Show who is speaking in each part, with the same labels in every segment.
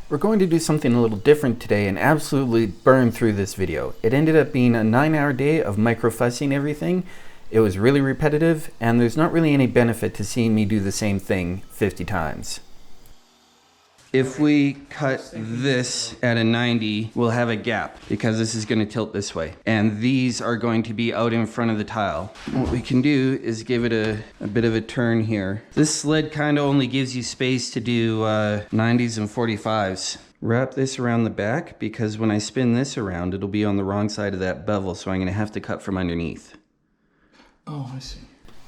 Speaker 1: We're going to do something a little different today and absolutely burn through this video. It ended up being a 9-hour day of micro-fussing everything. It was really repetitive, and there's not really any benefit to seeing me do the same thing 50 times. If we cut this at a 90, we'll have a gap because this is going to tilt this way. And these are going to be out in front of the tile. What we can do is give it a bit of a turn here. This sled kind of only gives you space to do 90s and 45s. Wrap this around the back because when I spin this around, it'll be on the wrong side of that bevel, so I'm going to have to cut from underneath.
Speaker 2: Oh, I see.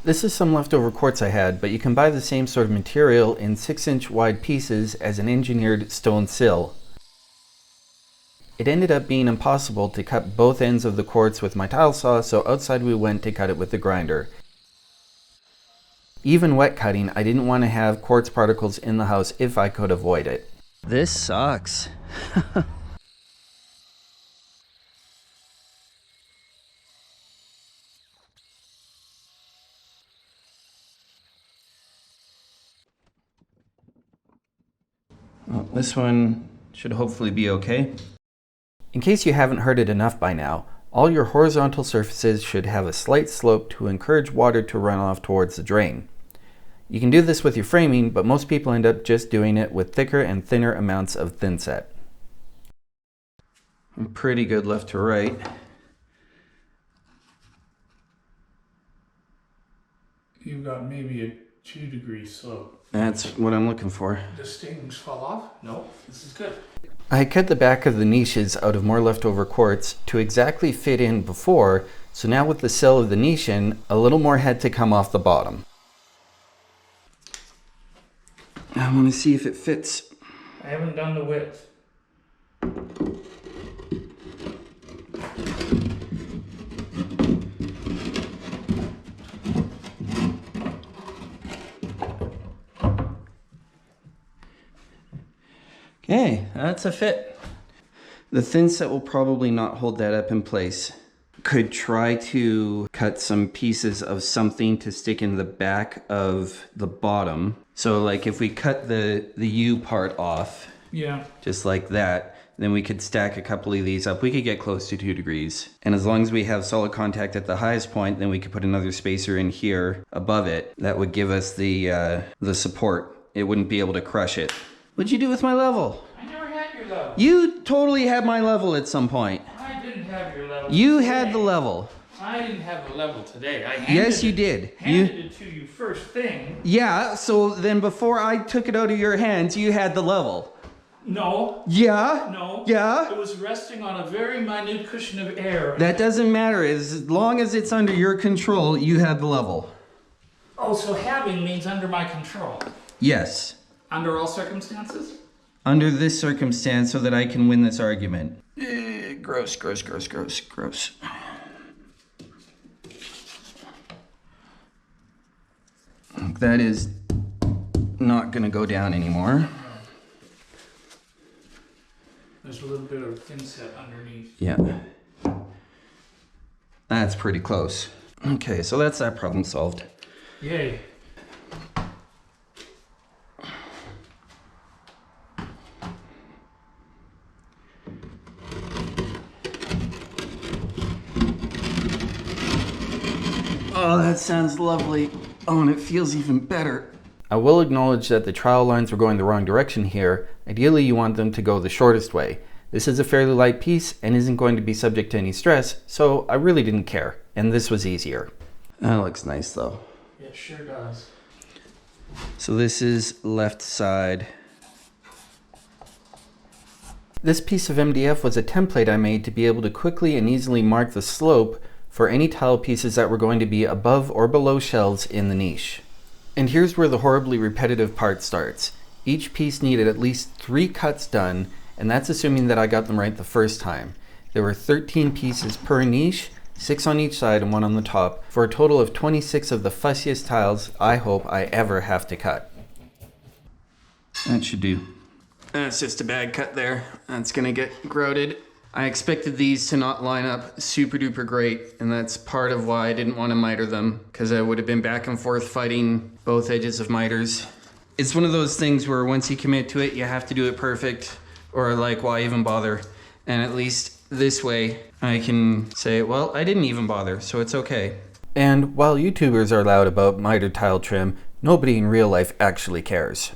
Speaker 1: This is some leftover quartz I had, but you can buy the same sort of material in 6-inch wide pieces as an engineered stone sill. It ended up being impossible to cut both ends of the quartz with my tile saw, so outside we went to cut it with the grinder. Even wet cutting, I didn't want to have quartz particles in the house if I could avoid it. This sucks. Well, this one should hopefully be okay. In case you haven't heard it enough by now, all your horizontal surfaces should have a slight slope to encourage water to run off towards the drain. You can do this with your framing, but most people end up just doing it with thicker and thinner amounts of thinset. I'm pretty good left to right.
Speaker 2: You've got maybe a 2-degree slope.
Speaker 1: That's what I'm looking for.
Speaker 2: The stings fall off? No, this is good.
Speaker 1: I cut the back of the niches out of more leftover quartz to exactly fit in before, so now with the sill of the niche in, a little more had to come off the bottom. I want to see if it fits.
Speaker 2: I haven't done the width.
Speaker 1: Okay, that's a fit. The thin set will probably not hold that up in place. Could try to cut some pieces of something to stick in the back of the bottom. So like if we cut the U part off,
Speaker 2: Yeah.
Speaker 1: just like that, then we could stack a couple of these up. We could get close to 2 degrees. And as long as we have solid contact at the highest point, then we could put another spacer in here above it. That would give us the support. It wouldn't be able to crush it. What'd you do with my level?
Speaker 2: I never had your level.
Speaker 1: You totally had my level at some point.
Speaker 2: I didn't have your level.
Speaker 1: You
Speaker 2: today.
Speaker 1: had the level.
Speaker 2: I didn't have the level today.
Speaker 1: Yes, you did.
Speaker 2: Handed it to you first thing.
Speaker 1: Yeah, so then before I took it out of your hands, you had the level.
Speaker 2: No.
Speaker 1: Yeah?
Speaker 2: No.
Speaker 1: Yeah?
Speaker 2: It was resting on a very minute cushion of air.
Speaker 1: That doesn't matter. As long as it's under your control, you had the level.
Speaker 2: Oh, so having means under my control.
Speaker 1: Yes.
Speaker 2: Under all circumstances?
Speaker 1: Under this circumstance so that I can win this argument. Gross, gross, gross, gross, gross. That is not gonna go down anymore.
Speaker 2: There's a little bit of thin set underneath.
Speaker 1: Yeah. That's pretty close. Okay, so that's that problem solved.
Speaker 2: Yay.
Speaker 1: Oh, that sounds lovely. Oh, and it feels even better. I will acknowledge that the trowel lines were going the wrong direction here. Ideally, you want them to go the shortest way. This is a fairly light piece and isn't going to be subject to any stress, so I really didn't care, and this was easier. That looks nice though.
Speaker 2: It sure does.
Speaker 1: So this is left side. This piece of MDF was a template I made to be able to quickly and easily mark the slope for any tile pieces that were going to be above or below shelves in the niche. And here's where the horribly repetitive part starts. Each piece needed at least 3 cuts done, and that's assuming that I got them right the first time. There were 13 pieces per niche, 6 on each side and 1 on the top, for a total of 26 of the fussiest tiles I hope I ever have to cut. That should do. That's just a bad cut there. That's gonna get grouted. I expected these to not line up super duper great, and that's part of why I didn't want to miter them, because I would have been back and forth fighting both edges of miters. It's one of those things where once you commit to it, you have to do it perfect, or like, why even bother? And at least this way I can say, well, I didn't even bother, so it's okay. And while YouTubers are loud about mitered tile trim, nobody in real life actually cares.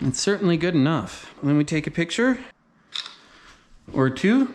Speaker 1: It's certainly good enough. Let me take a picture or two.